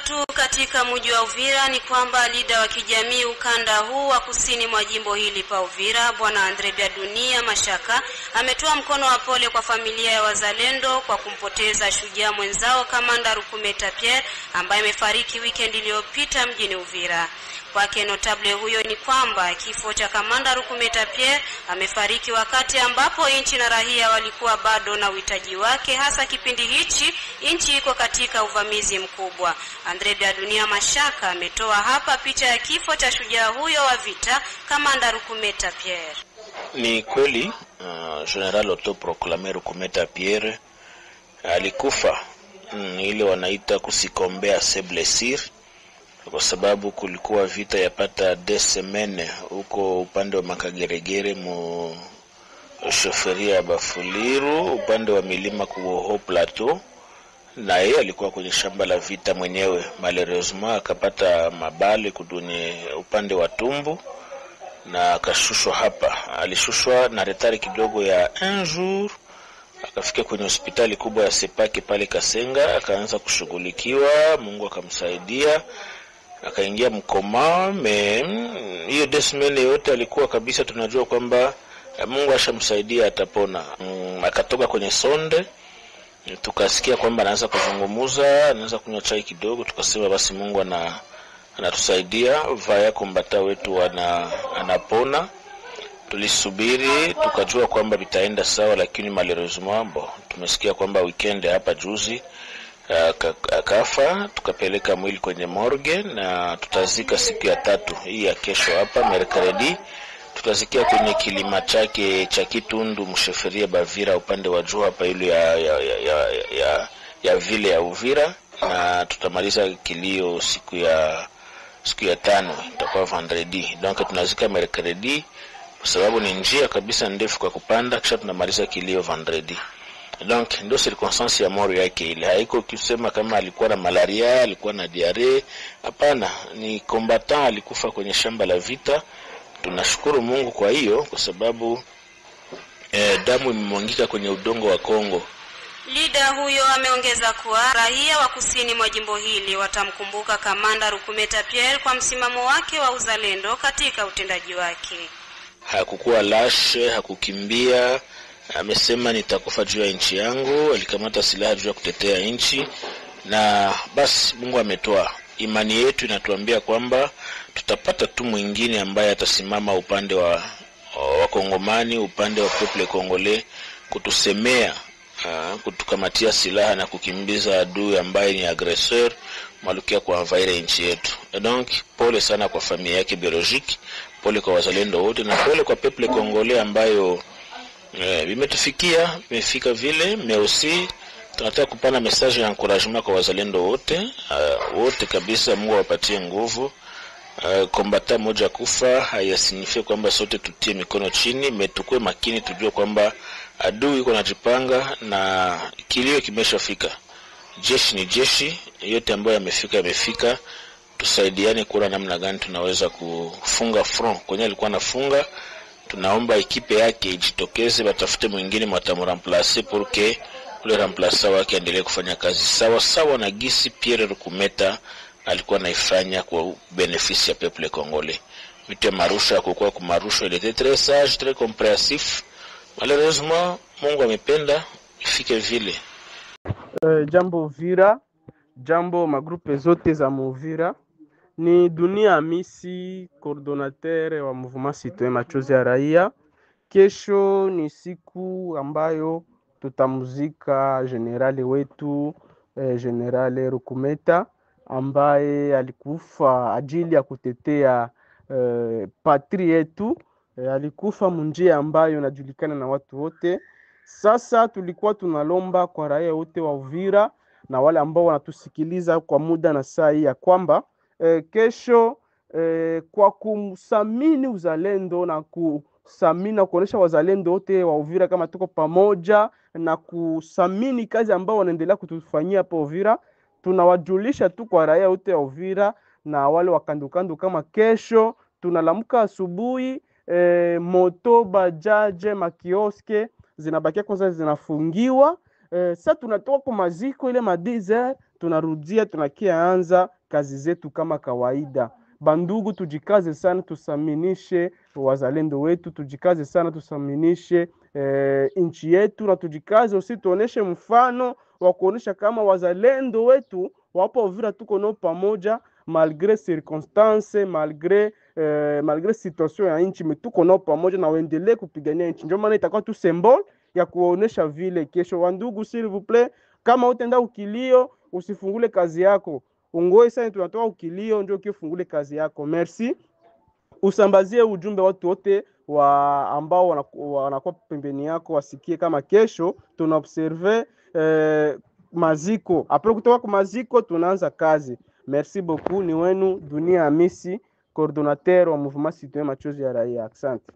tu katika mji wa Uvira ni kwamba leader wa kijamii ukanda huu wa kusini mwa jimbo hili pa Uvira, Bwana Andre Biadunia Mashaka, ametoa mkono wa pole kwa familia ya wazalendo kwa kumpoteza shujaa mwenzao Kamanda Rukumeta Pierre ambaye amefariki weekend iliyopita mjini Uvira. Kwake notable huyo ni kwamba kifo cha Kamanda Rukumeta Pierre amefariki wakati ambapo nchi na raia walikuwa bado na uhitaji wake, hasa kipindi hichi nchi iko katika uvamizi mkubwa. Andre Biadunia Mashaka ametoa hapa picha ya kifo cha shujaa huyo wa vita Kamanda Rukumeta Pierre. Ni kweli General autoproclamé Rukumeta Pierre alikufa ile wanaita kusikombea se blessir, kwa sababu kulikuwa vita yapata 2 semaines huko upande wa Makageregere mu shoferia ya Bafuliru upande wa milima kuho plateau, na yeye alikuwa kwenye shamba la vita mwenyewe. Malheureusement akapata mabale kudunye upande wa tumbo na akashushwa hapa. Alishushwa na retari kidogo ya 1 jour, akafika kwenye hospitali kubwa ya Sepake pale Kasenga, akaanza kushughulikiwa. Mungu akamsaidia akaingia mkoma. Hiyo desmene yote alikuwa kabisa tunajua kwamba Mungu ashamsaidia atapona. Akatoka kwenye sonde, tukasikia kwamba anaanza kuzungumuza, anaanza kunywa chai kidogo, tukasema basi Mungu anatusaidia, vaya kombata wetu anapona. Tulisubiri tukajua kwamba vitaenda sawa, lakini malheureusement tumesikia kwamba weekend hapa juzi akafa. Tukapeleka mwili kwenye morgue na tutazika siku ya 3 hii ya kesho hapa mercredi. Tutazikia kwenye kilima chake cha Kitundu msheferia Bavira upande wa juu hapa ile ya vile ya Uvira, na tutamaliza kilio siku ya 5 itakuwa vendredi. Donc tunazika mercredi kwa sababu ni njia kabisa ndefu kwa kupanda, kisha tunamaliza kilio vendredi. Donc ndio circonstance ya mori yake ile. Haiko kusema kama alikuwa na malaria, alikuwa na diarrhea, hapana, ni combattant, alikufa kwenye shamba la vita. Tunashukuru Mungu kwa hiyo, kwa sababu damu imemwangika kwenye udongo wa Kongo. Leader huyo ameongeza kuwa raia wa kusini mwa jimbo hili watamkumbuka Kamanda Rukumeta Pierre kwa msimamo wake wa uzalendo katika utendaji wake. Hakukuwa lashe, hakukimbia. Amesema nitakufa juu ya nchi yangu. Alikamata silaha juu ya kutetea nchi, na basi Mungu ametoa. Imani yetu inatuambia kwamba tutapata tu mwingine ambaye atasimama upande wa Kongomani, upande wa peuple congolais, kutusemea, kutukamatia silaha na kukimbiza adui ambaye ni aggresseur malukia kwa envahir nchi yetu. Donc pole sana kwa familia yake biologique, pole kwa wazalendo wote, na pole kwa peuple congolais ambayo vimetufikia, vimefika vile. Mais aussi tunataka kupana message ya encouragement kwa wazalendo wote, wote kabisa. Mungu awapatie nguvu. Kombata moja kufa hayasinifie kwamba sote tutie mikono chini, metukue makini, tujue kwamba adui yuko najipanga na kilio kimeshafika. Jeshi ni jeshi, yote ambayo yamefika. Tusaidiane kuona namna gani tunaweza kufunga front kwenye alikuwa anafunga. Tunaomba ekipe yake ijitokeze, batafute mwingine mwatamremplacer pour que ule remplacer wake endelee kufanya kazi sawa sawa na gisi Pierre Rukumeta alikuwa naifanya kwa benefisi ya peuple congolais. Mite marusha kukua kumarusha, il était très sage, très compréhensif. Malheureusement Mungu amependa ifike vile. Jambo Uvira, jambo magrupe zote za Uvira. Ni Dunia Amisi, coordinateur wa Mouvement Citoyen Machozi ya Raia. Kesho ni siku ambayo tutamuzika generali wetu General Rukumeta ambaye alikufa ajili ya kutetea patri yetu. Alikufa munjia ambayo inajulikana na watu wote. Sasa tulikuwa tunalomba kwa raia wote wa Uvira na wale ambao wanatusikiliza kwa muda na saa hii ya kwamba kesho kwa kumsamini uzalendo na kusamini na kuonesha wazalendo wote wa Uvira kama tuko pamoja na kusamini kazi ambao wanaendelea kutufanyia hapa Uvira, tunawajulisha tu kwa raia wote wa Uvira na wale wakandukandu kama kesho tunalamuka asubuhi moto, bajaje, makioske zinabakia kwanza zinafungiwa. Sasa tunatoka kwa maziko ile madize, tunarudia tunakianza kazi zetu kama kawaida. Bandugu, tujikaze sana, tusaminishe wazalendo wetu, tujikaze sana, tusaminishe nchi yetu, na tujikaze usi tuoneshe mfano wa kuonesha kama wazalendo wetu wapo Uvira, tuko nao pamoja malgré circonstances, malgré situation ya nchi, tuko nao pamoja na waendelee kupigania nchi. Ndio maana itakuwa tu symbol ya kuonesha vile kesho. Wandugu, s'il vous plaît, kama utenda ukilio usifungule kazi yako, ungoe sana, tunatoa ukilio ndio ukifungule kazi yako. Merci. Usambazie ujumbe watu wote ambao wanakuwa pembeni yako, wasikie kama kesho tuna observe maziko. Apres kutoka kwa maziko tunaanza kazi. Merci beaucoup. Ni wenu Dunia Hamisi, coordinateur wa Mouvement Citoyen Machozi ya Raia. Asante.